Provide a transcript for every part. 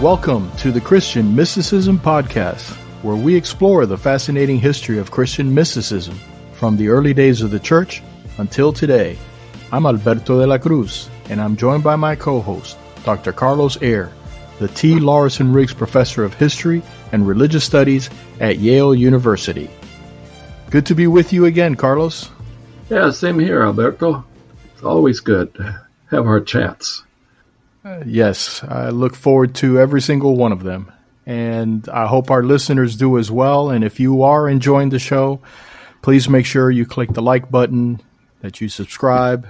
Welcome to the Christian Mysticism Podcast, where we explore the fascinating history of Christian mysticism from the early days of the church until today. I'm Alberto de la Cruz, and I'm joined by my co-host, Dr. Carlos Ayer, the T. Lawrence Riggs Professor of History and Religious Studies at Yale University. Good to be with you again, Carlos. Yeah, same here, Alberto. It's always good to have our chats. Yes, I look forward to every single one of them. And I hope our listeners do as well. And if you are enjoying the show, please make sure you click the like button, that you subscribe,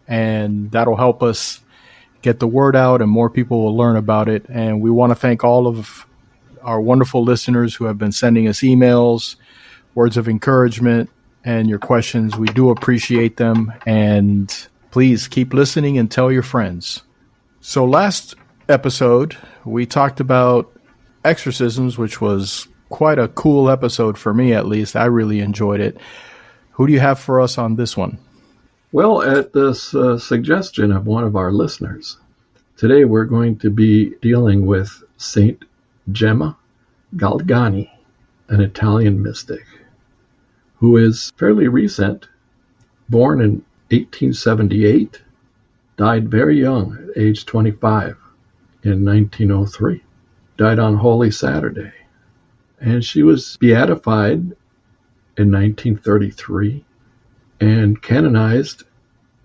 and that'll help us get the word out and more people will learn about it. And we want to thank all of our wonderful listeners who have been sending us emails, words of encouragement, and your questions. We do appreciate them. And please keep listening and tell your friends. So last episode, we talked about exorcisms, which was quite a cool episode for me, at least. I really enjoyed it. Who do you have for us on this one? Well, at the suggestion of one of our listeners, today we're going to be dealing with Saint Gemma Galgani, an Italian mystic, who is fairly recent, born in 1878, died very young, at age 25, in 1903. Died on Holy Saturday. And she was beatified in 1933 and canonized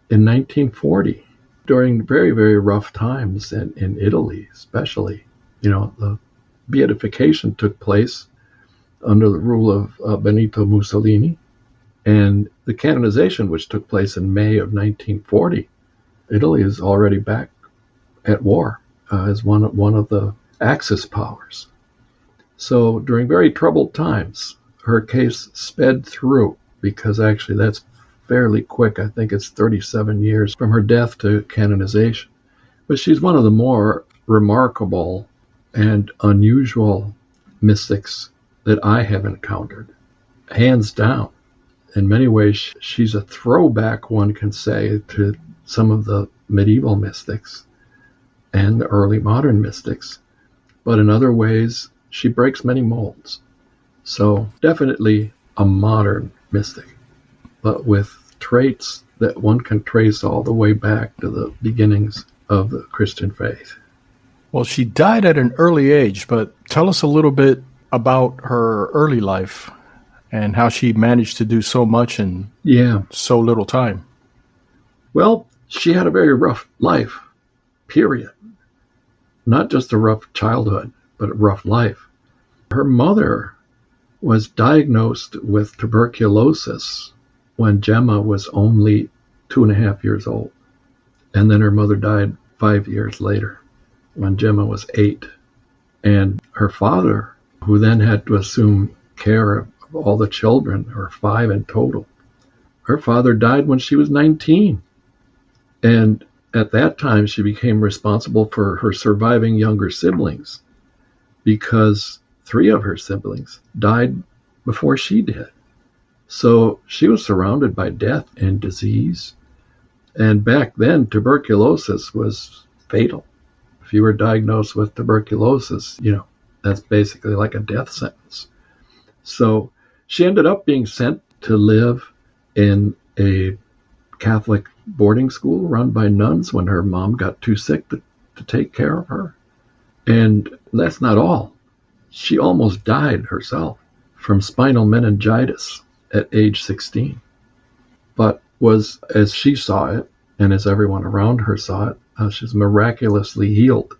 in 1940 during very, very rough times in Italy, especially. You know, the beatification took place under the rule of Benito Mussolini, and the canonization, which took place in May of 1940, Italy is already back at war as one of the Axis powers. So during very troubled times, her case sped through, because actually that's fairly quick. I think it's 37 years from her death to canonization. But she's one of the more remarkable and unusual mystics that I have encountered, hands down. In many ways, she's a throwback, one can say, to some of the medieval mystics and the early modern mystics. But in other ways, she breaks many molds. So definitely a modern mystic, but with traits that one can trace all the way back to the beginnings of the Christian faith. Well, she died at an early age, but tell us a little bit about her early life and how she managed to do so much in so little time. Well, she had a very rough life, period. Not just a rough childhood, but a rough life. Her mother was diagnosed with tuberculosis when Gemma was only 2.5 years old. And then her mother died 5 years later, when Gemma was 8. And her father, who then had to assume care of all the children, there were 5 in total, her father died when she was 19. And at that time, she became responsible for her surviving younger siblings, because 3 of her siblings died before she did. So she was surrounded by death and disease. And back then, tuberculosis was fatal. If you were diagnosed with tuberculosis, that's basically like a death sentence. So she ended up being sent to live in a Catholic boarding school run by nuns when her mom got too sick to take care of her. And that's not all. She almost died herself from spinal meningitis at age 16, but was, as she saw it, and as everyone around her saw it, she was miraculously healed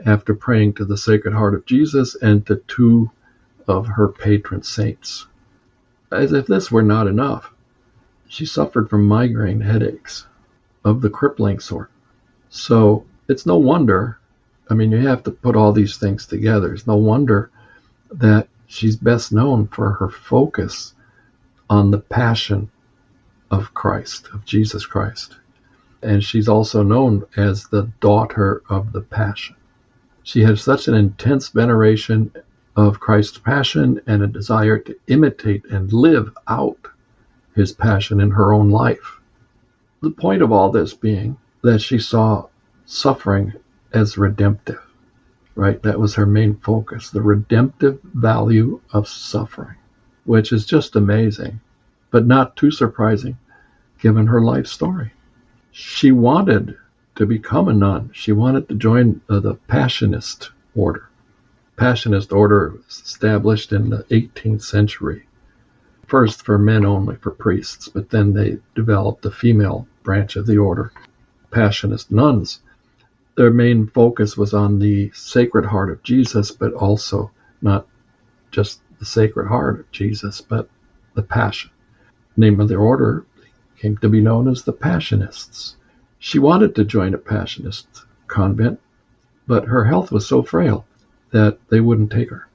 after praying to the Sacred Heart of Jesus and to 2 of her patron saints. As if this were not enough, she suffered from migraine headaches of the crippling sort. So it's no wonder, you have to put all these things together. It's no wonder that she's best known for her focus on the passion of Christ, of Jesus Christ. And she's also known as the daughter of the Passion. She had such an intense veneration of Christ's passion and a desire to imitate and live out his passion in her own life. The point of all this being that she saw suffering as redemptive. right? That was her main focus, the redemptive value of suffering, which is just amazing, but not too surprising given her life story. She wanted to become a nun. She wanted to join the Passionist order. Passionist order was established in the 18th century, first for men only, for priests, but then they developed a female branch of the order, Passionist nuns. Their main focus was on the Sacred Heart of Jesus, but also not just the Sacred Heart of Jesus, but the Passion. The name of their order came to be known as the Passionists. She wanted to join a Passionist convent, but her health was so frail that they wouldn't take her.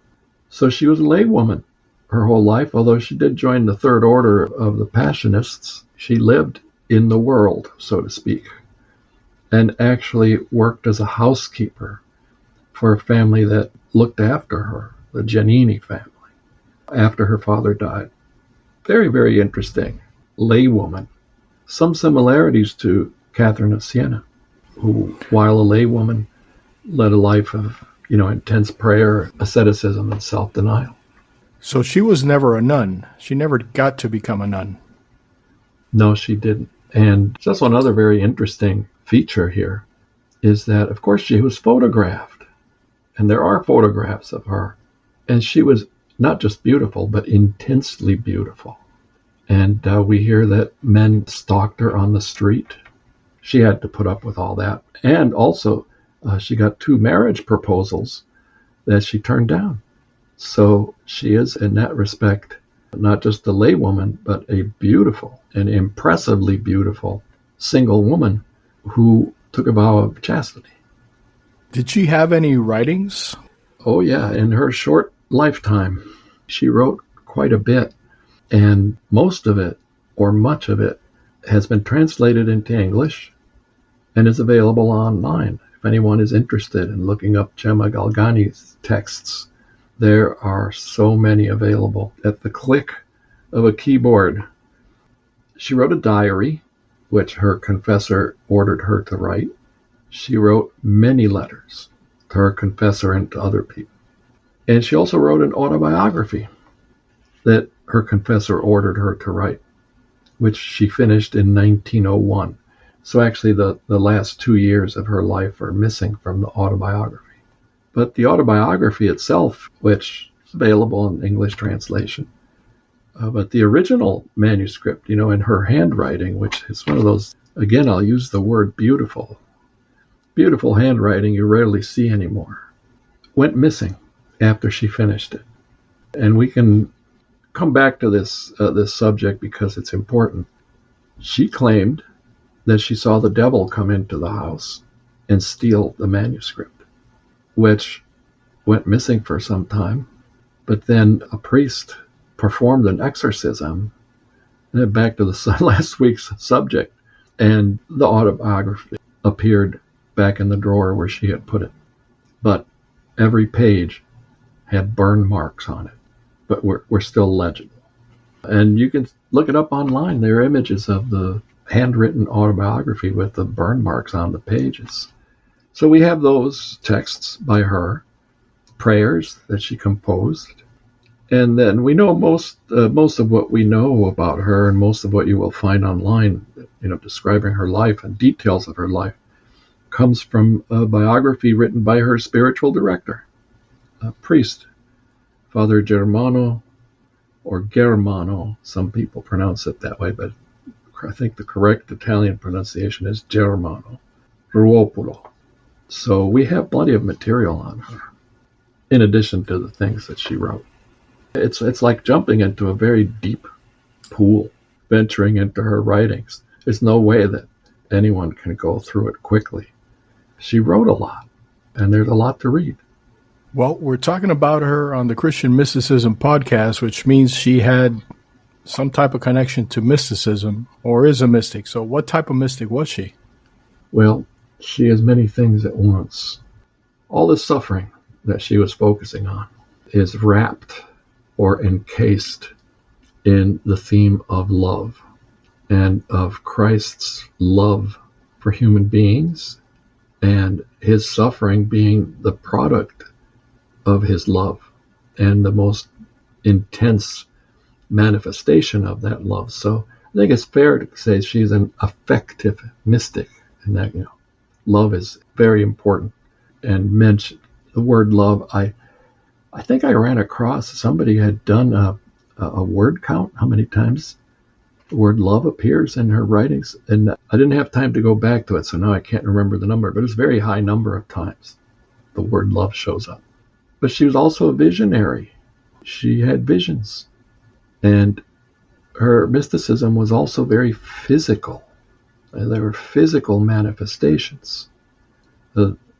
So she was a laywoman her whole life. Although she did join the third order of the Passionists, she lived in the world, so to speak, and actually worked as a housekeeper for a family that looked after her, the Giannini family, after her father died. Very, very interesting laywoman. Some similarities to Katherine of Sienna, who, while a laywoman, led a life of, intense prayer, asceticism, and self-denial. So she was never a nun. She never got to become a nun. No, she didn't. And just one other very interesting feature here is that, of course, she was photographed. And there are photographs of her. And she was not just beautiful, but intensely beautiful. And we hear that men stalked her on the street. She had to put up with all that. And also, she got 2 marriage proposals that she turned down. So she is, in that respect, not just a laywoman, but a beautiful and impressively beautiful single woman who took a vow of chastity. Did she have any writings? Oh, yeah. In her short lifetime, she wrote quite a bit. And most of it, or much of it, has been translated into English and is available online. If anyone is interested in looking up Gemma Galgani's texts, there are so many available at the click of a keyboard. She wrote a diary, which her confessor ordered her to write. She wrote many letters to her confessor and to other people. And she also wrote an autobiography that her confessor ordered her to write, which she finished in 1901. So actually the last 2 years of her life are missing from the autobiography. But the autobiography itself, which is available in English translation, but the original manuscript, in her handwriting, which is one of those, again, I'll use the word beautiful. Beautiful handwriting you rarely see anymore, went missing after she finished it. And we can come back to this subject because it's important. She claimed that she saw the devil come into the house and steal the manuscript, which went missing for some time. But then a priest performed an exorcism, and then back to the last week's subject, and the autobiography appeared back in the drawer where she had put it. But every page had burn marks on it, but were still legible. And you can look it up online. There are images of the handwritten autobiography with the burn marks on the pages. So we have those texts by her, prayers that she composed. And then we know most of what we know about her, and most of what you will find online, describing her life and details of her life, comes from a biography written by her spiritual director, a priest, Father Germano, or Germano. Some people pronounce it that way, but I think the correct Italian pronunciation is Germano, Ruopolo. So we have plenty of material on her, in addition to the things that she wrote. It's like jumping into a very deep pool, venturing into her writings. There's no way that anyone can go through it quickly. She wrote a lot, and there's a lot to read. Well, we're talking about her on the Christian Mysticism podcast, which means she had some type of connection to mysticism, or is a mystic. So what type of mystic was she? Well, she is many things at once. All the suffering that she was focusing on is wrapped or encased in the theme of love, and of Christ's love for human beings and his suffering being the product of his love and the most intense manifestation of that love. So I think it's fair to say she's an affective mystic, and that, love is very important. And mention the word love. I think I ran across somebody had done a word count, how many times the word love appears in her writings, and I didn't have time to go back to it, so now I can't remember the number, but it's a very high number of times the word love shows up. But she was also a visionary. She had visions, and her mysticism was also very physical. There were physical manifestations.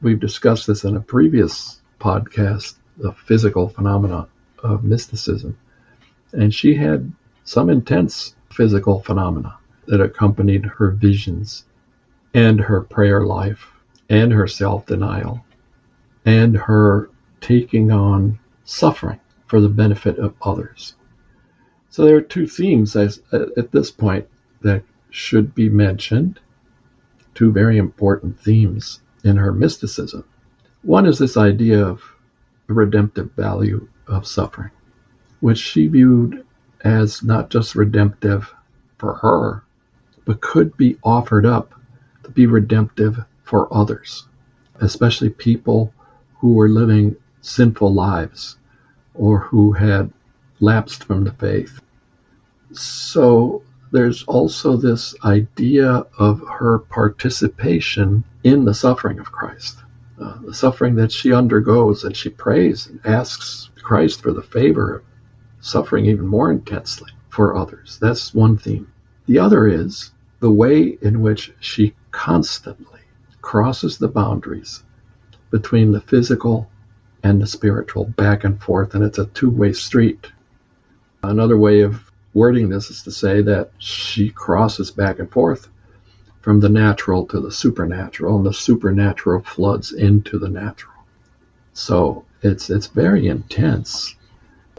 We've discussed this in a previous podcast, the physical phenomena of mysticism. And she had some intense physical phenomena that accompanied her visions and her prayer life and her self-denial and her taking on suffering for the benefit of others. So there are two themes at this point that should be mentioned, two very important themes in her mysticism. One is this idea of the redemptive value of suffering, which she viewed as not just redemptive for her, but could be offered up to be redemptive for others, especially people who were living sinful lives or who had lapsed from the faith. So there's also this idea of her participation in the suffering of Christ, the suffering that she undergoes, and she prays and asks Christ for the favor of suffering even more intensely for others. That's one theme. The other is the way in which she constantly crosses the boundaries between the physical and the spiritual, back and forth, and it's a two-way street. Another way of wording this is to say that she crosses back and forth from the natural to the supernatural, and the supernatural floods into the natural. So it's very intense,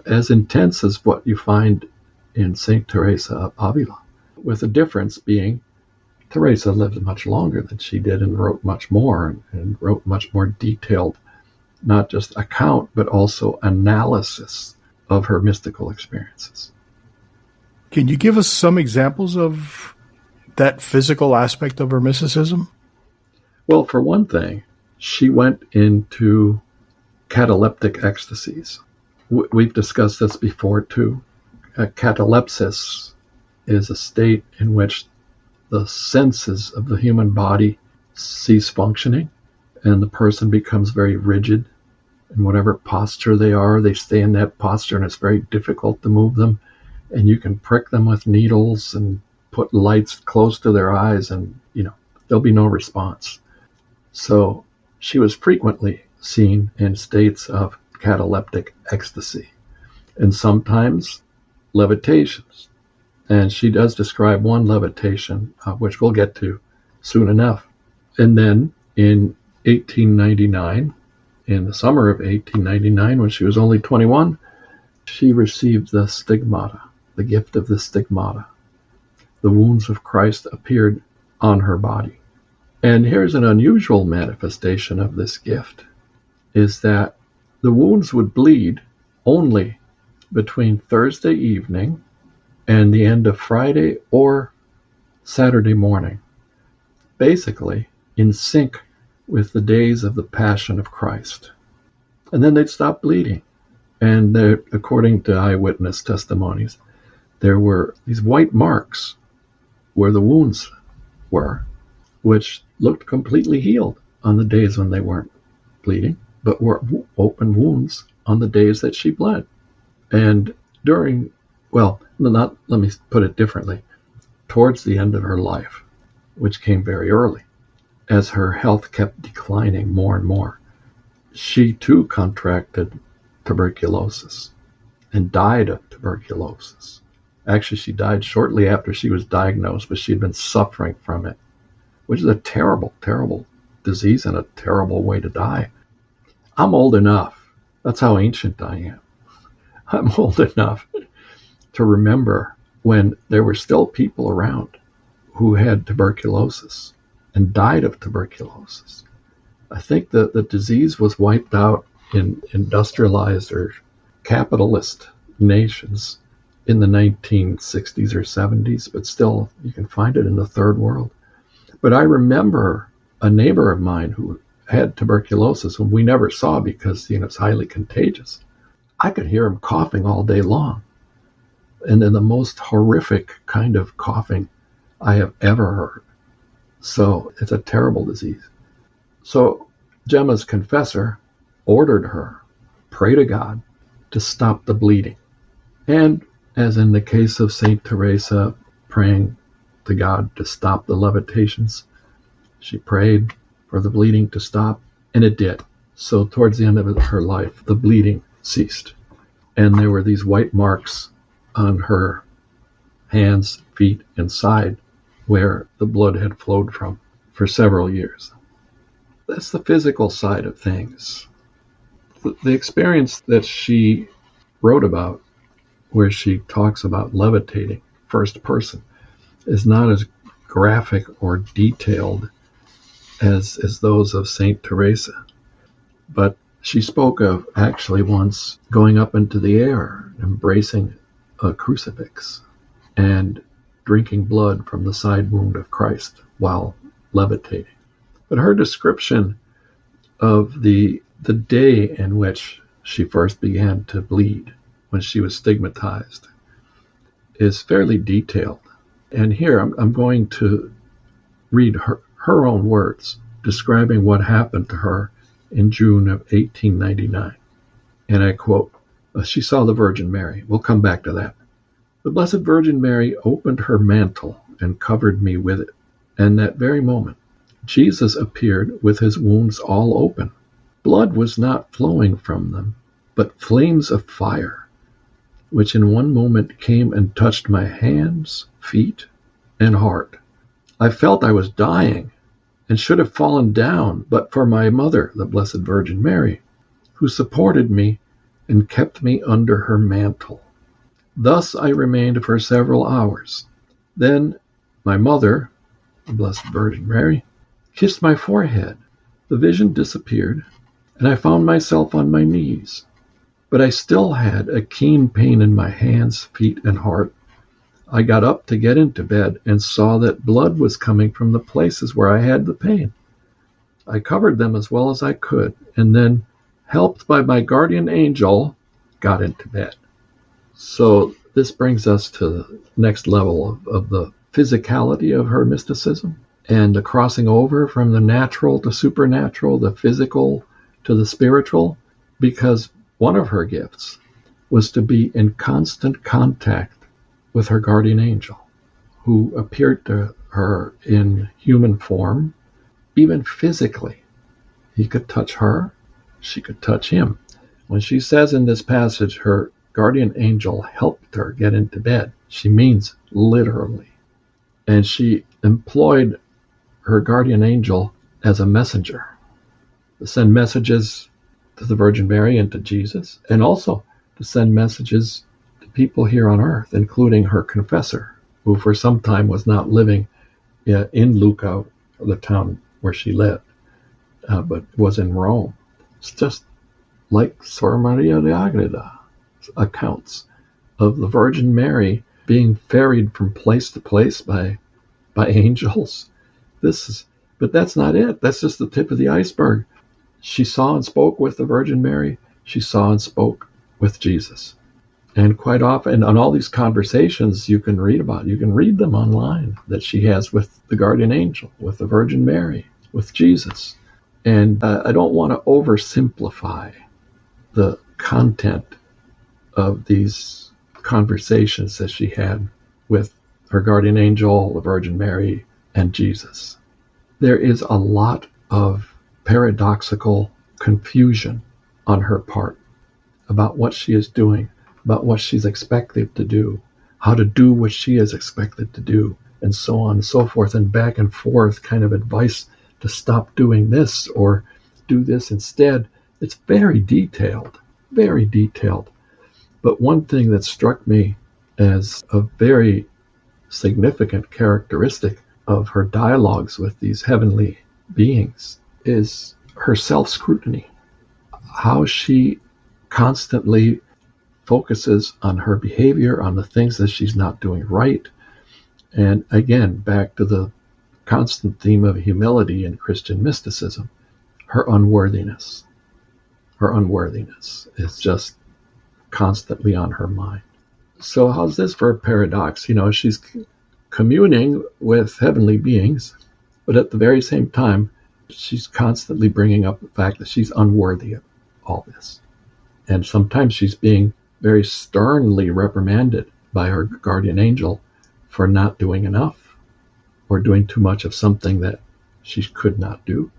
as intense as what you find in St. Teresa of Avila, with the difference being Teresa lived much longer than she did and wrote much more, and wrote much more detailed, not just account, but also analysis of her mystical experiences. Can you give us some examples of that physical aspect of her mysticism? Well, for one thing, she went into cataleptic ecstasies. We've discussed this before too. Catalepsis is a state in which the senses of the human body cease functioning, and the person becomes very rigid. In whatever posture they are, they stay in that posture, and it's very difficult to move them. And you can prick them with needles and put lights close to their eyes, and there'll be no response. So she was frequently seen in states of cataleptic ecstasy, and sometimes levitations. And she does describe one levitation, which we'll get to soon enough. And then in 1899, in the summer of 1899, when she was only 21, she received the stigmata, the gift of the stigmata. The wounds of Christ appeared on her body. And here's an unusual manifestation of this gift, is that the wounds would bleed only between Thursday evening and the end of Friday or Saturday morning, basically in sync with the days of the Passion of Christ. And then they'd stop bleeding. And there, according to eyewitness testimonies, there were these white marks where the wounds were, which looked completely healed on the days when they weren't bleeding, but were open wounds on the days that she bled. And let me put it differently, towards the end of her life, which came very early, as her health kept declining more and more, she too contracted tuberculosis and died of tuberculosis. Actually, she died shortly after she was diagnosed, but she'd been suffering from it, which is a terrible, terrible disease and a terrible way to die. I'm old enough. That's how ancient I am. I'm old enough to remember when there were still people around who had tuberculosis and died of tuberculosis. I think that the disease was wiped out in industrialized or capitalist nations in the 1960s or 70s, but still you can find it in the third world. But I remember a neighbor of mine who had tuberculosis, whom we never saw because it's highly contagious. I could hear him coughing all day long. And then the most horrific kind of coughing I have ever heard. So it's a terrible disease. So Gemma's confessor ordered her, pray to God, to stop the bleeding. And as in the case of St. Teresa praying to God to stop the levitations, she prayed for the bleeding to stop, and it did. So towards the end of her life, the bleeding ceased. And there were these white marks on her hands, feet, and side where the blood had flowed from for several years. That's the physical side of things. The experience that she wrote about, where she talks about levitating first person, is not as graphic or detailed as those of St. Teresa. But she spoke of actually once going up into the air, embracing a crucifix, and drinking blood from the side wound of Christ while levitating. But her description of the day in which she first began to bleed, when she was stigmatized, is fairly detailed. And here I'm going to read her own words describing what happened to her in June of 1899. And I quote, she saw the Virgin Mary. We'll come back to that. The Blessed Virgin Mary opened her mantle and covered me with it. And that very moment, Jesus appeared with his wounds all open. Blood was not flowing from them, but flames of fire, which in one moment came and touched my hands, feet, and heart. I felt I was dying and should have fallen down but for my mother, the Blessed Virgin Mary, who supported me and kept me under her mantle. Thus I remained for several hours. Then my mother, the Blessed Virgin Mary, kissed my forehead. The vision disappeared, and I found myself on my knees. But I still had a keen pain in my hands, feet, and heart. I got up to get into bed and saw that blood was coming from the places where I had the pain. I covered them as well as I could, and then, helped by my guardian angel, got into bed. So this brings us to the next level of the physicality of her mysticism and the crossing over from the natural to supernatural, the physical to the spiritual, because one of her gifts was to be in constant contact with her guardian angel, who appeared to her in human form, even physically. He could touch her, she could touch him. When she says in this passage, her guardian angel helped her get into bed, she means literally. And she employed her guardian angel as a messenger to send messages to the Virgin Mary and to Jesus, and also to send messages to people here on earth, including her confessor, who for some time was not living in Lucca, the town where she lived, but was in Rome. It's just like Sor Maria de Agreda accounts of the Virgin Mary being ferried from place to place by angels. But that's not it. That's just the tip of the iceberg. She saw and spoke with the Virgin Mary. She saw and spoke with Jesus. And quite often, on all these conversations you can read about, you can read them online, that she has with the guardian angel, with the Virgin Mary, with Jesus. And I don't want to oversimplify the content of these conversations that she had with her guardian angel, the Virgin Mary, and Jesus. There is a lot of paradoxical confusion on her part about what she is doing, about what she's expected to do, how to do what she is expected to do, and so on and so forth, and back and forth kind of advice to stop doing this or do this instead. It's very detailed, very detailed. But one thing that struck me as a very significant characteristic of her dialogues with these heavenly beings is her self-scrutiny, how she constantly focuses on her behavior, on the things that she's not doing right. And again, back to the constant theme of humility in Christian mysticism, her unworthiness. Her unworthiness is just constantly on her mind. So how's this for a paradox? She's communing with heavenly beings, but at the very same time, she's constantly bringing up the fact that she's unworthy of all this. And sometimes she's being very sternly reprimanded by her guardian angel for not doing enough or doing too much of something that she could not do.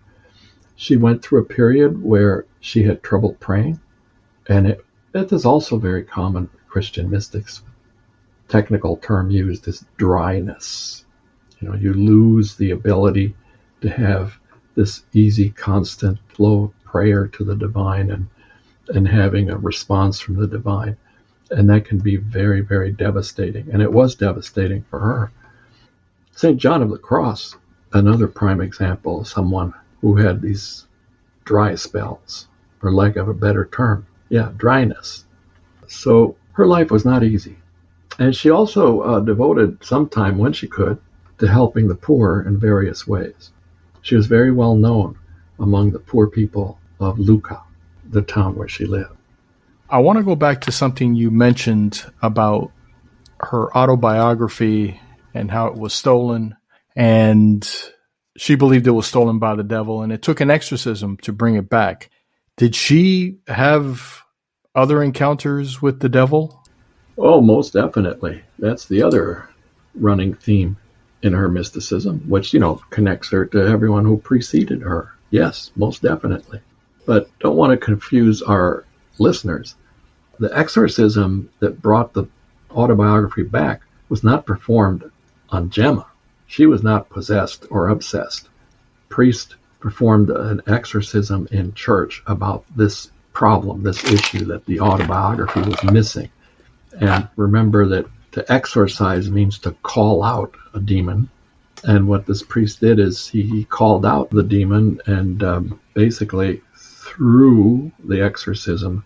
She went through a period where she had trouble praying, and it is also very common with Christian mystics. Technical term used is dryness. You lose the ability to have this easy, constant flow of prayer to the divine and having a response from the divine. And that can be very, very devastating. And it was devastating for her. St. John of the Cross, another prime example of someone who had these dry spells, for lack of a better term. Yeah, dryness. So her life was not easy. And she also devoted some time when she could to helping the poor in various ways. She was very well known among the poor people of Lucca, the town where she lived. I want to go back to something you mentioned about her autobiography and how it was stolen. And she believed it was stolen by the devil, and it took an exorcism to bring it back. Did she have other encounters with the devil? Oh, most definitely. That's the other running theme in her mysticism, which, connects her to everyone who preceded her. Yes, most definitely. But don't want to confuse our listeners. The exorcism that brought the autobiography back was not performed on Gemma. She was not possessed or obsessed. Priest performed an exorcism in church about this problem, this issue that the autobiography was missing. And remember that to exorcise means to call out a demon. And what this priest did is he called out the demon and basically through the exorcism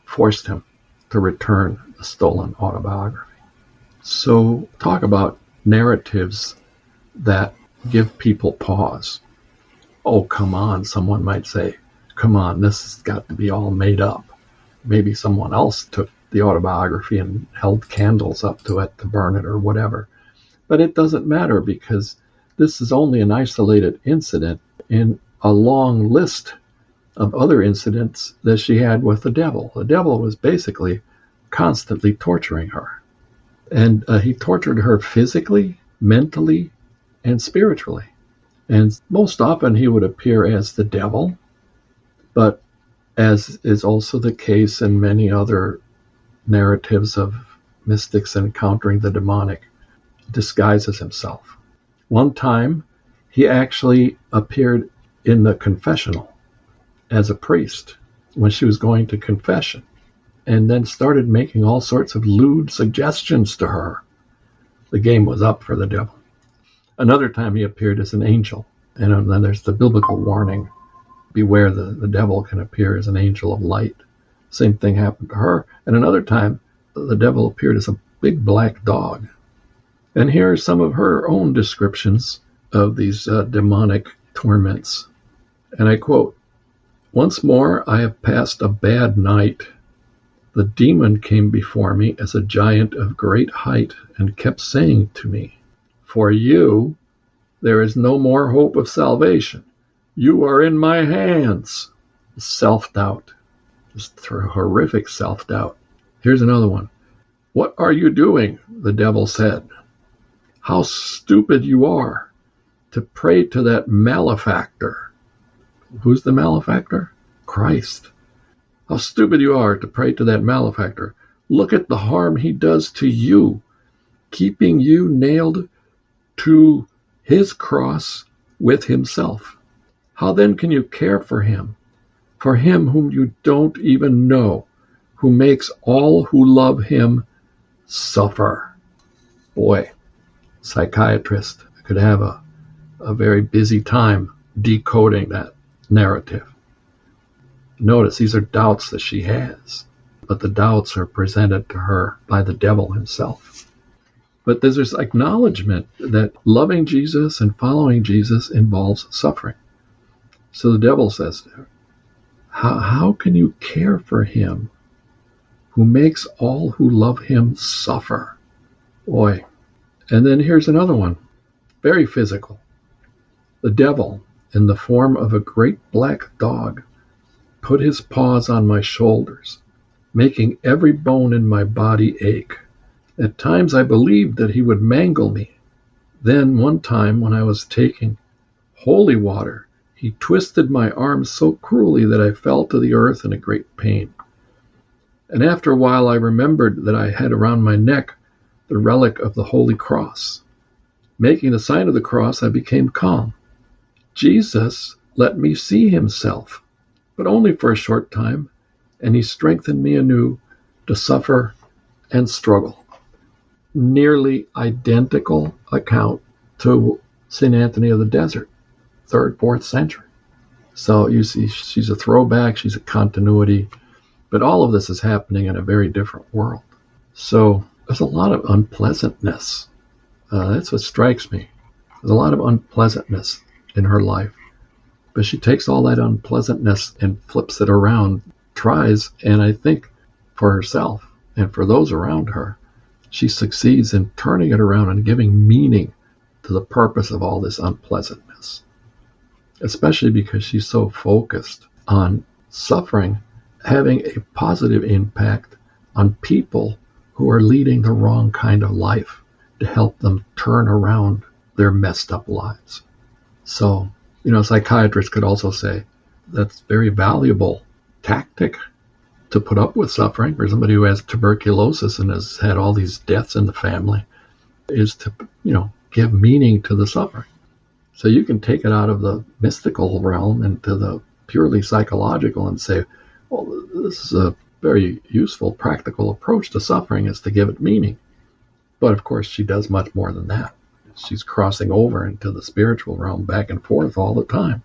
forced him to return the stolen autobiography. So talk about narratives that give people pause. Oh, come on, someone might say. Come on, this has got to be all made up. Maybe someone else took the autobiography and held candles up to it to burn it or whatever. But it doesn't matter because this is only an isolated incident in a long list of other incidents that she had with the devil. The devil was basically constantly torturing her. And he tortured her physically, mentally, and spiritually. And most often he would appear as the devil, but as is also the case in many other narratives of mystics encountering the demonic, disguises himself. One time, he actually appeared in the confessional as a priest when she was going to confession, and then started making all sorts of lewd suggestions to her. The game was up for the devil. Another time he appeared as an angel, and then there's the biblical warning, beware, the devil can appear as an angel of light. Same thing happened to her. And another time, the devil appeared as a big black dog. And here are some of her own descriptions of these demonic torments. And I quote, "Once more I have passed a bad night. The demon came before me as a giant of great height and kept saying to me, 'For you, there is no more hope of salvation. You are in my hands.'" Self-doubt. Just horrific self-doubt. Here's another one. "What are you doing?" the devil said. "How stupid you are to pray to that malefactor." Who's the malefactor? Christ. "How stupid you are to pray to that malefactor. Look at the harm he does to you, keeping you nailed to his cross with himself. How then can you care for him whom you don't even know, who makes all who love him suffer?" Boy, psychiatrist could have a very busy time decoding that narrative. Notice these are doubts that she has, but the doubts are presented to her by the devil himself. But there's this acknowledgement that loving Jesus and following Jesus involves suffering. So the devil says to her, how can you care for him who makes all who love him suffer? Boy. And then here's another one, very physical. The devil, in the form of a great black dog, put his paws on my shoulders, making every bone in my body ache. At times I believed that he would mangle me. Then one time when I was taking holy water, he twisted my arms so cruelly that I fell to the earth in a great pain. And after a while I remembered that I had around my neck the relic of the Holy Cross. Making the sign of the cross, I became calm. Jesus let me see himself, but only for a short time, and he strengthened me anew to suffer and struggle. Nearly identical account to St. Anthony of the Desert, 3rd, 4th century. So you see, she's a throwback, she's a continuity, but all of this is happening in a very different world. So there's a lot of unpleasantness. That's what strikes me. There's a lot of unpleasantness in her life. But she takes all that unpleasantness and flips it around, tries, and I think for herself and for those around her, she succeeds in turning it around and giving meaning to the purpose of all this unpleasantness. Especially because she's so focused on suffering having a positive impact on people who are leading the wrong kind of life to help them turn around their messed up lives. So, psychiatrists could also say that's a very valuable tactic to put up with suffering for somebody who has tuberculosis and has had all these deaths in the family, is to, give meaning to the suffering. So you can take it out of the mystical realm into the purely psychological and say, well, this is a very useful, practical approach to suffering, is to give it meaning. But of course, she does much more than that. She's crossing over into the spiritual realm back and forth all the time.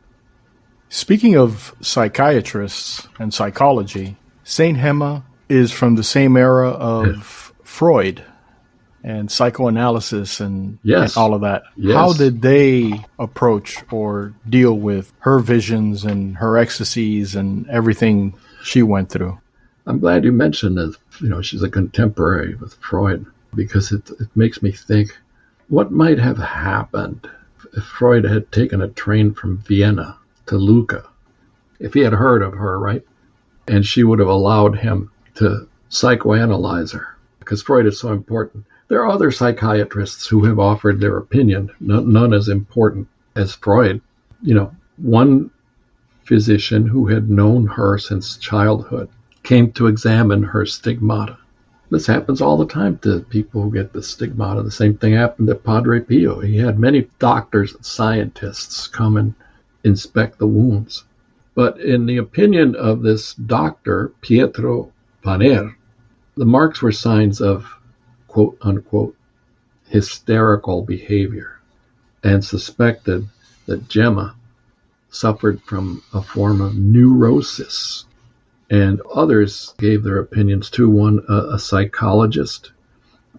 Speaking of psychiatrists and psychology, St. Gemma is from the same era of Freud and psychoanalysis and all of that. Yes. How did they approach or deal with her visions and her ecstasies and everything she went through? I'm glad you mentioned that, she's a contemporary with Freud, because it makes me think, what might have happened if Freud had taken a train from Vienna to Lucca? If he had heard of her, right? And she would have allowed him to psychoanalyze her, because Freud is so important. There are other psychiatrists who have offered their opinion, none as important as Freud. One physician who had known her since childhood came to examine her stigmata. This happens all the time to people who get the stigmata. The same thing happened to Padre Pio. He had many doctors and scientists come and inspect the wounds. But in the opinion of this doctor, Pietro Paner, the marks were signs of, quote unquote, hysterical behavior, and suspected that Gemma suffered from a form of neurosis. And others gave their opinions too. One, a psychologist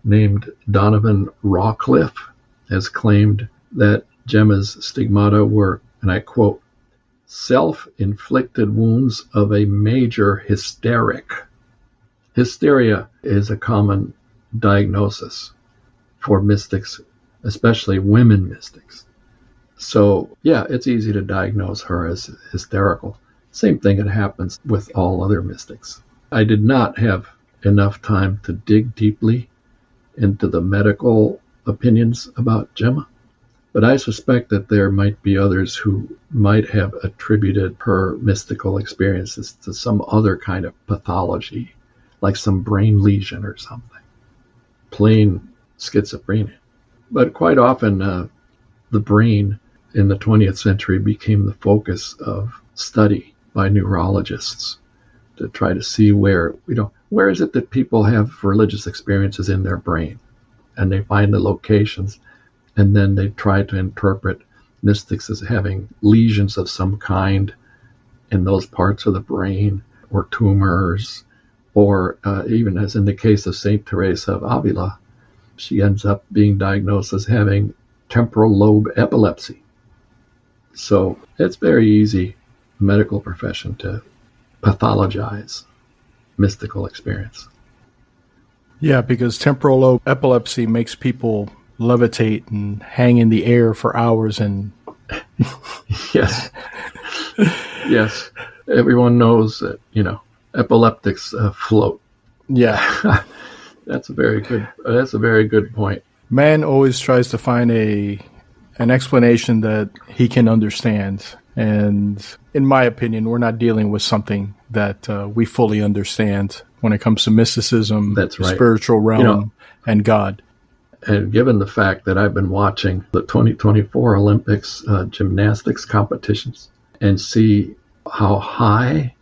named Donovan Rawcliffe, has claimed that Gemma's stigmata were, and I quote, self-inflicted wounds of a major hysteric. Hysteria is a common diagnosis for mystics, especially women mystics. So, it's easy to diagnose her as hysterical. Same thing that happens with all other mystics. I did not have enough time to dig deeply into the medical opinions about Gemma, but I suspect that there might be others who might have attributed her mystical experiences to some other kind of pathology, like some brain lesion or something, plain schizophrenia. But quite often, the brain in the 20th century became the focus of study by neurologists to try to see where is it that people have religious experiences in their brain, and they find the locations, and then they try to interpret mystics as having lesions of some kind in those parts of the brain, or tumors, or even as in the case of St. Teresa of Avila, she ends up being diagnosed as having temporal lobe epilepsy. So it's very easy, medical profession, to pathologize mystical experience. Yeah, because temporal lobe epilepsy makes people levitate and hang in the air for hours and Yes. Yes. Everyone knows that, epileptics float. yeah. That's a very good point. Man always tries to find an explanation that he can understand. And in my opinion, we're not dealing with something that we fully understand when it comes to mysticism, That's right. the spiritual realm, and God. And given the fact that I've been watching the 2024 Olympics gymnastics competitions and see how high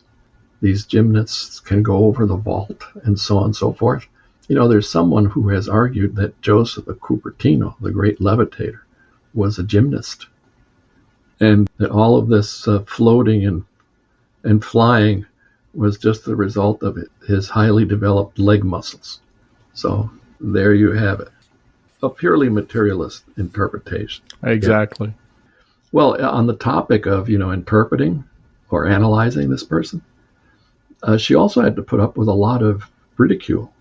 these gymnasts can go over the vault and so on and so forth, there's someone who has argued that Joseph of Cupertino, the great levitator, was a gymnast. And that all of this floating and flying was just the result of his highly developed leg muscles. So there you have it. A purely materialist interpretation. Exactly. Yeah. Well, on the topic of, interpreting or analyzing this person, she also had to put up with a lot of ridicule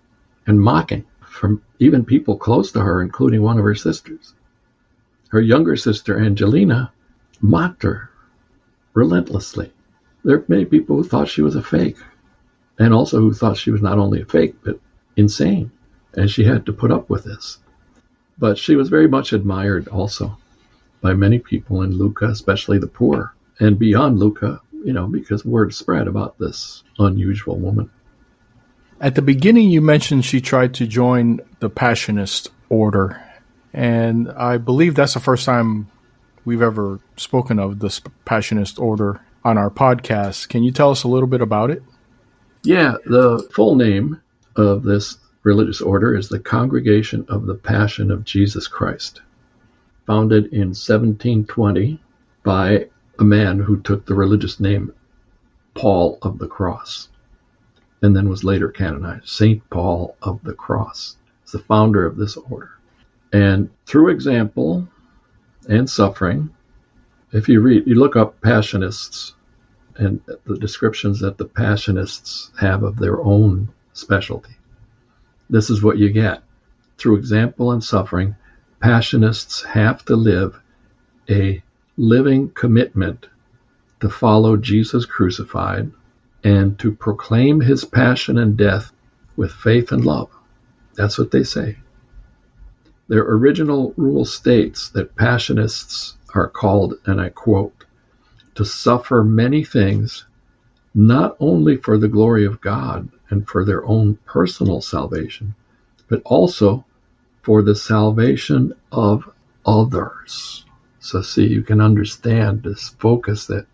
and mocking from even people close to her, including one of her sisters. Her younger sister, Angelina, mocked her relentlessly. There are many people who thought she was a fake, and also who thought she was not only a fake, but insane. And she had to put up with this. But she was very much admired also by many people in Lucca, especially the poor, and beyond Lucca, because word spread about this unusual woman. At the beginning, you mentioned she tried to join the Passionist order, and I believe that's the first time we've ever spoken of this Passionist order on our podcast. Can you tell us a little bit about it? Yeah, the full name of this religious order is the Congregation of the Passion of Jesus Christ, founded in 1720 by a man who took the religious name Paul of the Cross, and then was later canonized. St. Paul of the Cross is the founder of this order. And through example and suffering, if you look up Passionists and the descriptions that the Passionists have of their own specialty, this is what you get. Through example and suffering, Passionists have to live a living commitment to follow Jesus crucified and to proclaim his passion and death with faith and love. That's what they say. Their original rule states that Passionists are called, and I quote, to suffer many things, not only for the glory of God and for their own personal salvation, but also for the salvation of others. So see, you can understand this focus that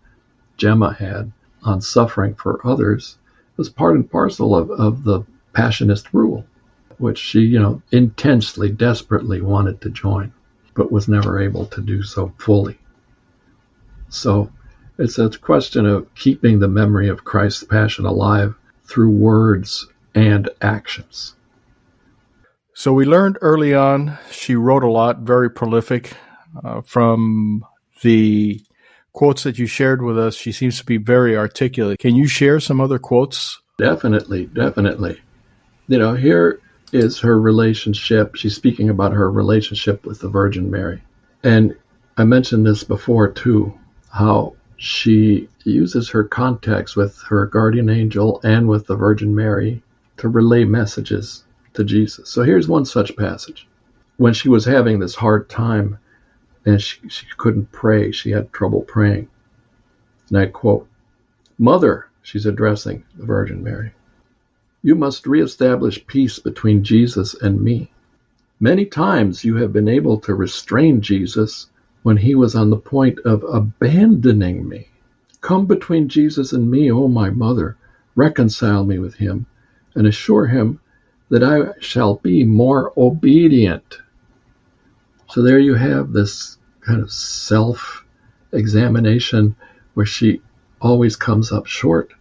Gemma had on suffering for others was part and parcel of the Passionist rule, which she, intensely, desperately wanted to join, but was never able to do so fully. So it's a question of keeping the memory of Christ's passion alive through words and actions. So we learned early on she wrote a lot, very prolific. From the quotes that you shared with us, she seems to be very articulate. Can you share some other quotes? Definitely. Here is her relationship. She's speaking about her relationship with the Virgin Mary. And I mentioned this before too, how she uses her contacts with her guardian angel and with the Virgin Mary to relay messages to Jesus. So here's one such passage. When she was having this hard time and she couldn't pray, she had trouble praying. And I quote, "Mother," she's addressing the Virgin Mary, "you must reestablish peace between Jesus and me. Many times you have been able to restrain Jesus when he was on the point of abandoning me. Come between Jesus and me, O my mother, reconcile me with him, and assure him that I shall be more obedient." So there you have this kind of self-examination where she always comes up short,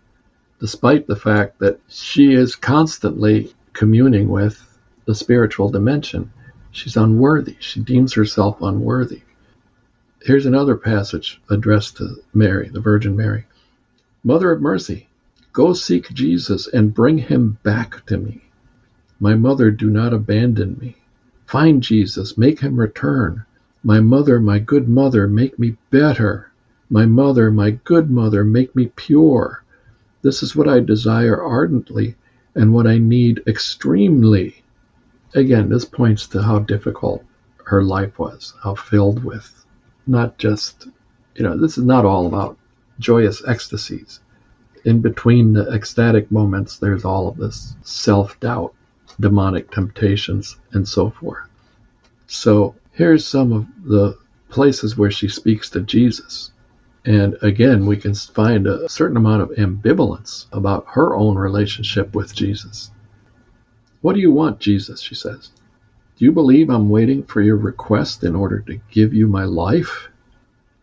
despite the fact that she is constantly communing with the spiritual dimension. She's unworthy. She deems herself unworthy. Here's another passage addressed to Mary, the Virgin Mary. Mother of mercy, go seek Jesus and bring him back to me. My mother, do not abandon me. Find Jesus, make him return. My mother, my good mother, make me better. My mother, my good mother, make me pure. This is what I desire ardently and what I need extremely. Again, this points to how difficult her life was, how filled with not just, this is not all about joyous ecstasies. In between the ecstatic moments, there's all of this self-doubt, demonic temptations, and so forth. So here's some of the places where she speaks to Jesus. And again, we can find a certain amount of ambivalence about her own relationship with Jesus. What do you want, Jesus? She says. Do you believe I'm waiting for your request in order to give you my life?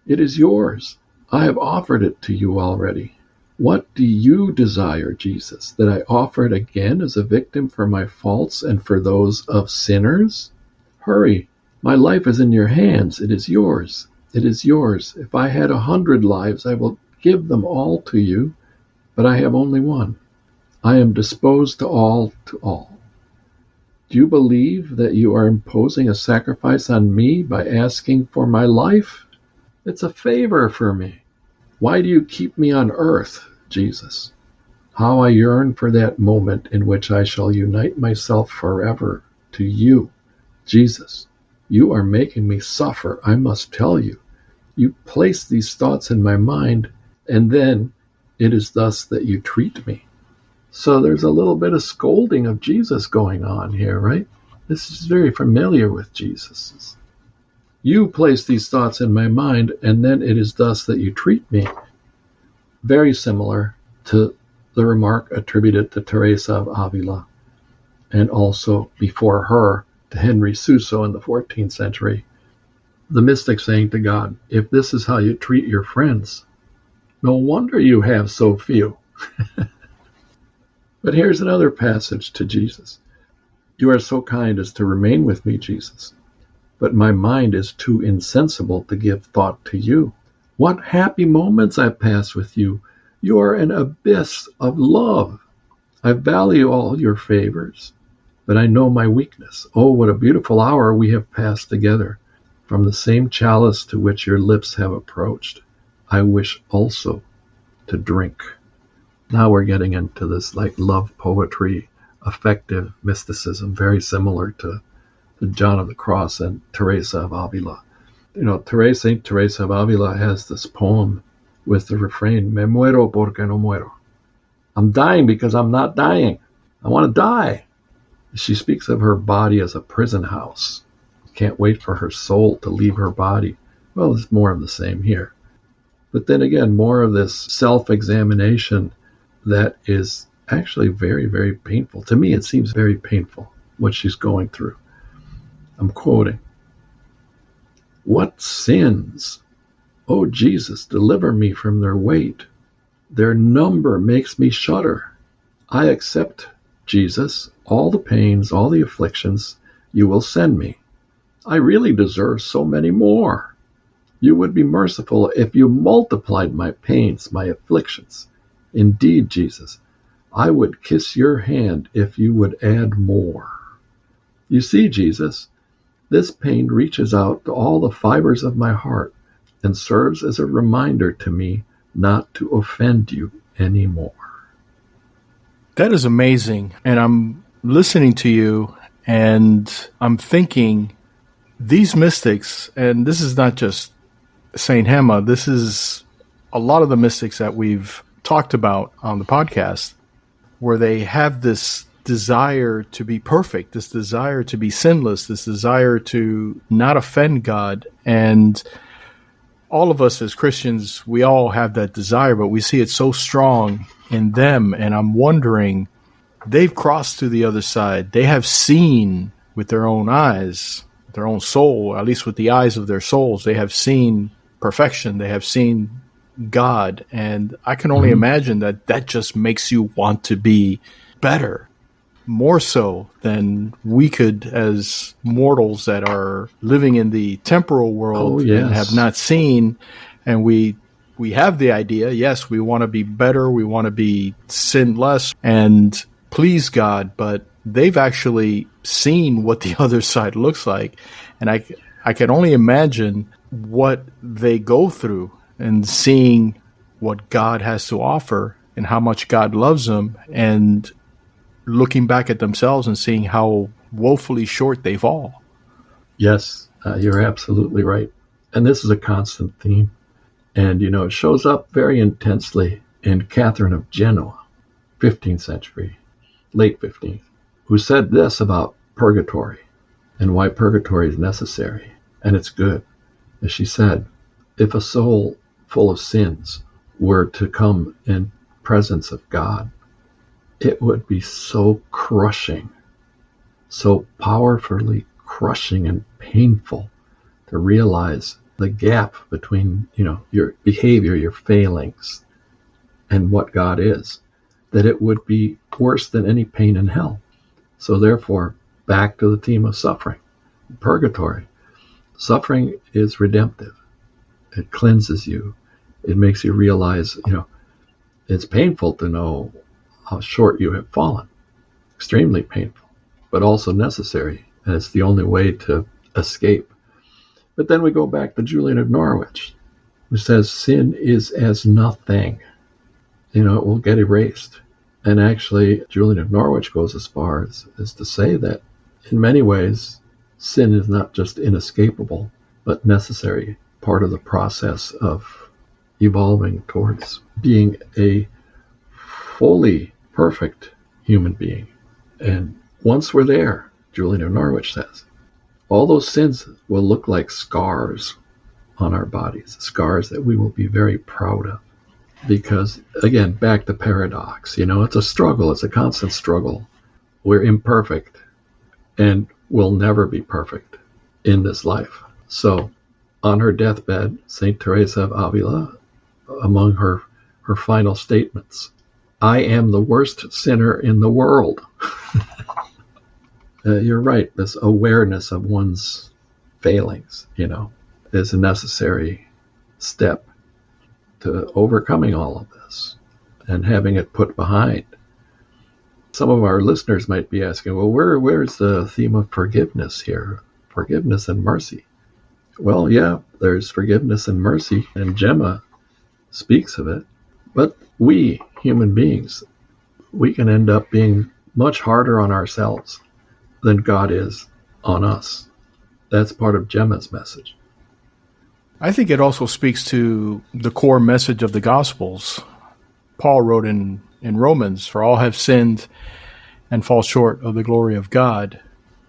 It is yours. I have offered it to you already. What do you desire, Jesus, that I offer it again as a victim for my faults and for those of sinners? Hurry, my life is in your hands. It is yours. It is yours. If I had 100 lives, I will give them all to you, but I have only one. I am disposed to all. Do you believe that you are imposing a sacrifice on me by asking for my life? It's a favor for me. Why do you keep me on earth, Jesus? How I yearn for that moment in which I shall unite myself forever to you. Jesus, you are making me suffer, I must tell you. You place these thoughts in my mind, and then it is thus that you treat me. So there's a little bit of scolding of Jesus going on here, right? This is very familiar with Jesus. You place these thoughts in my mind, and then it is thus that you treat me. Very similar to the remark attributed to Teresa of Avila, and also before her to Henry Suso in the 14th century. The mystic saying to God, if this is how you treat your friends, no wonder you have so few. But here's another passage to Jesus. You are so kind as to remain with me, Jesus, but my mind is too insensible to give thought to you. What happy moments I pass with you. You are an abyss of love. I value all your favors, but I know my weakness. Oh, what a beautiful hour we have passed together. From the same chalice to which your lips have approached, I wish also to drink. Now we're getting into this like love poetry, affective mysticism, very similar to John of the Cross and Teresa of Avila. Saint Teresa of Avila has this poem with the refrain, Me muero porque no muero. I'm dying because I'm not dying. I want to die. She speaks of her body as a prison house. Can't wait for her soul to leave her body. Well, it's more of the same here. But then again, more of this self-examination that is actually very, very painful. To me, it seems very painful, what she's going through. I'm quoting. What sins, O Jesus, deliver me from their weight. Their number makes me shudder. I accept, Jesus, all the pains, all the afflictions you will send me. I really deserve so many more. You would be merciful if you multiplied my pains, my afflictions. Indeed, Jesus, I would kiss your hand if you would add more. You see, Jesus, this pain reaches out to all the fibers of my heart and serves as a reminder to me not to offend you anymore. That is amazing. And I'm listening to you and I'm thinking these mystics, and this is not just Saint Gemma, this is a lot of the mystics that we've talked about on the podcast, where they have this desire to be perfect, this desire to be sinless, this desire to not offend God. And all of us as Christians, we all have that desire, but we see it so strong in them. And I'm wondering, they've crossed to the other side. They have seen with their own eyes, their own soul, at least with the eyes of their souls, they have seen perfection. They have seen God. And I can only imagine that that just makes you want to be better, more so than we could as mortals that are living in the temporal world and have not seen. And we have the idea, yes, we want to be better, we want to be sin less and please God, but they've actually seen what the other side looks like. And I can only imagine what they go through and seeing what God has to offer and how much God loves them, and looking back at themselves and seeing how woefully short they fall. Yes, you're absolutely right. And this is a constant theme. And, it shows up very intensely in Katherine of Genoa, 15th century, late 15th, who said this about purgatory and why purgatory is necessary and it's good. As she said, if a soul full of sins were to come in presence of God, it would be so crushing, so powerfully crushing and painful to realize the gap between, your behavior, your failings, and what God is, that it would be worse than any pain in hell. So therefore, back to the theme of suffering, purgatory. Suffering is redemptive. It cleanses you. It makes you realize, it's painful to know how short you have fallen. Extremely painful, but also necessary. And it's the only way to escape. But then we go back to Julian of Norwich, who says sin is as nothing. It will get erased. And actually, Julian of Norwich goes as far as to say that in many ways, sin is not just inescapable, but necessary, part of the process of evolving towards being a fully perfect human being. And once we're there, Julian of Norwich says, all those sins will look like scars on our bodies, scars that we will be very proud of. Because, again, back to paradox, it's a struggle, it's a constant struggle. We're imperfect and will never be perfect in this life. So, on her deathbed, St. Teresa of Avila, among her final statements, I am the worst sinner in the world. You're right. This awareness of one's failings, is a necessary step to overcoming all of this and having it put behind. Some of our listeners might be asking, well, where's the theme of forgiveness here? Forgiveness and mercy. Well, yeah, there's forgiveness and mercy, and Gemma speaks of it. But we, human beings, we can end up being much harder on ourselves than God is on us. That's part of Gemma's message. I think it also speaks to the core message of the Gospels. Paul wrote in Romans, for all have sinned and fall short of the glory of God.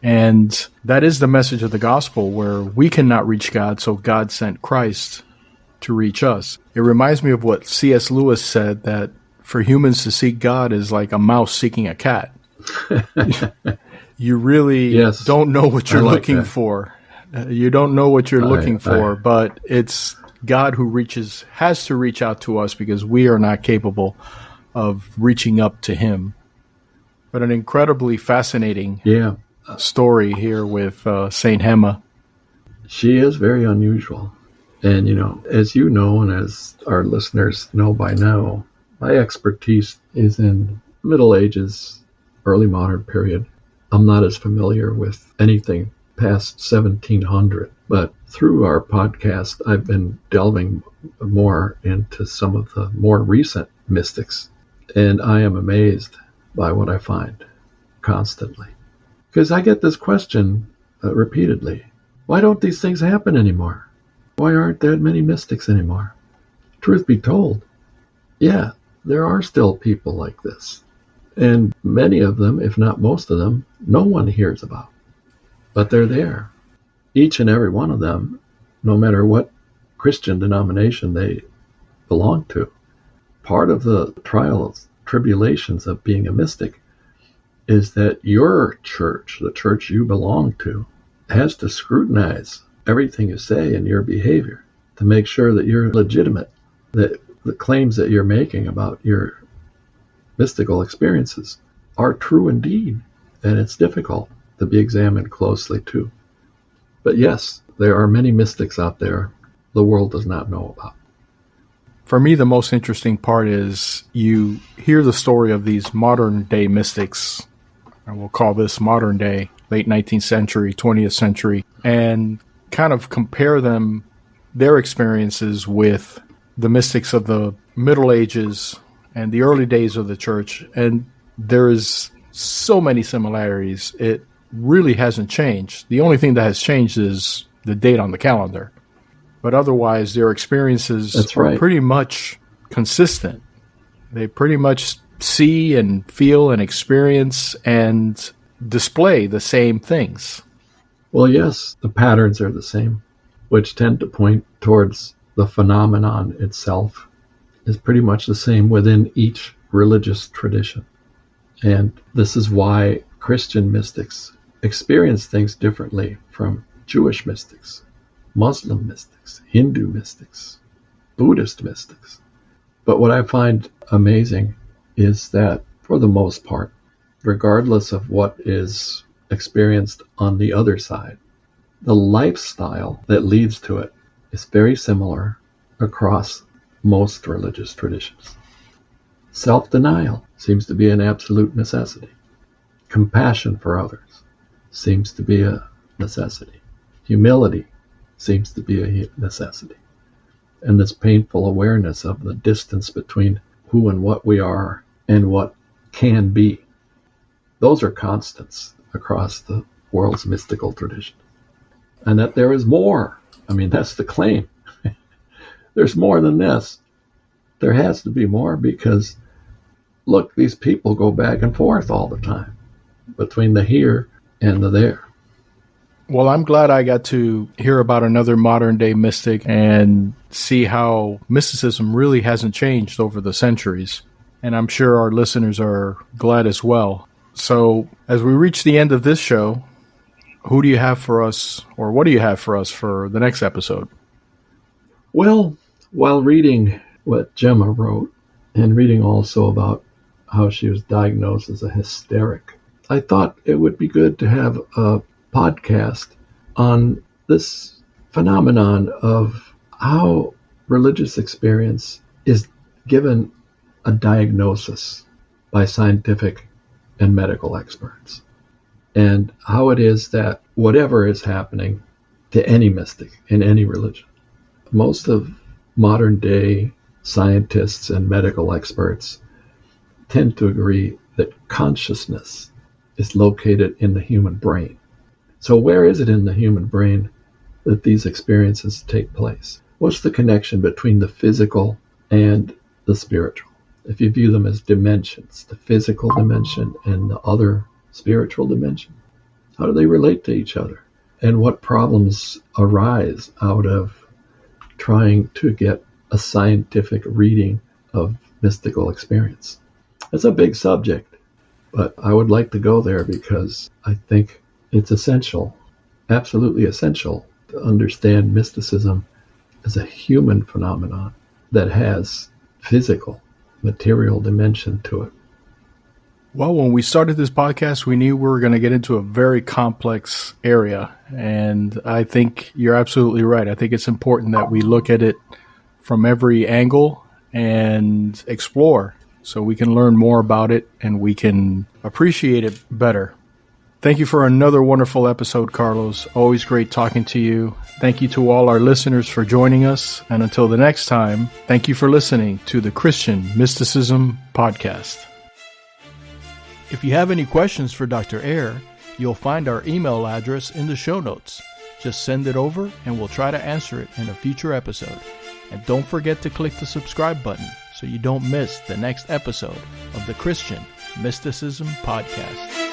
And that is the message of the gospel, where we cannot reach God, so God sent Christ to reach us. It reminds me of what C.S. Lewis said, that for humans to seek God is like a mouse seeking a cat. You really don't know what you're looking for. You don't know what you're looking for, but it's God who has to reach out to us because we are not capable of reaching up to him. But an incredibly fascinating story here with Saint Gemma. She is very unusual. And, as you know, and as our listeners know by now, my expertise is in Middle Ages, early modern period. I'm not as familiar with anything past 1700, but through our podcast, I've been delving more into some of the more recent mystics, and I am amazed by what I find constantly. Because I get this question repeatedly. Why don't these things happen anymore? Why aren't there many mystics anymore? Truth be told, there are still people like this. And many of them, if not most of them, no one hears about. But they're there. Each and every one of them, no matter what Christian denomination they belong to. Part of the trials, tribulations of being a mystic is that your church, the church you belong to, has to scrutinize everything you say and your behavior to make sure that you're legitimate. that the claims that you're making about your mystical experiences are true indeed, and it's difficult to be examined closely too. But yes, there are many mystics out there the world does not know about. For me, the most interesting part is you hear the story of these modern day mystics, and we'll call this modern day, late 19th century, 20th century, and kind of compare their experiences with the mystics of the Middle Ages and the early days of the church. And there is so many similarities. It really hasn't changed. The only thing that has changed is the date on the calendar. But otherwise, their experiences are pretty much consistent. They pretty much see and feel and experience and display the same things. Well, yes, the patterns are the same, which tend to point towards the phenomenon itself is pretty much the same within each religious tradition. And this is why Christian mystics experience things differently from Jewish mystics, Muslim mystics, Hindu mystics, Buddhist mystics. But what I find amazing is that, for the most part, regardless of what is experienced on the other side, the lifestyle that leads to it is very similar across most religious traditions. Self-denial seems to be an absolute necessity. Compassion for others seems to be a necessity. Humility seems to be a necessity. And this painful awareness of the distance between who and what we are and what can be. Those are constants across the world's mystical tradition. And that there is more. I mean, that's the claim. There's more than this. There has to be more because, look, these people go back and forth all the time between the here and the there. Well, I'm glad I got to hear about another modern day mystic and see how mysticism really hasn't changed over the centuries. And I'm sure our listeners are glad as well. So as we reach the end of this show, who do you have for us, or what do you have for us for the next episode? Well, while reading what Gemma wrote and reading also about how she was diagnosed as a hysteric, I thought it would be good to have a podcast on this phenomenon of how religious experience is given a diagnosis by scientific and medical experts, and how it is that whatever is happening to any mystic in any religion, most of modern day scientists and medical experts tend to agree that consciousness is located in the human brain. So where is it in the human brain that these experiences take place? What's the connection between the physical and the spiritual? If you view them as dimensions, the physical dimension and the other spiritual dimension, how do they relate to each other? And what problems arise out of trying to get a scientific reading of mystical experience? It's a big subject, but I would like to go there because I think it's essential, absolutely essential, to understand mysticism as a human phenomenon that has physical, material dimension to it. Well, when we started this podcast, we knew we were going to get into a very complex area, and I think you're absolutely right. I think it's important that we look at it from every angle and explore so we can learn more about it and we can appreciate it better. Thank you for another wonderful episode, Carlos. Always great talking to you. Thank you to all our listeners for joining us. And until the next time, thank you for listening to the Christian Mysticism Podcast. If you have any questions for Dr. Eyre, you'll find our email address in the show notes. Just send it over and we'll try to answer it in a future episode. And don't forget to click the subscribe button so you don't miss the next episode of the Christian Mysticism Podcast.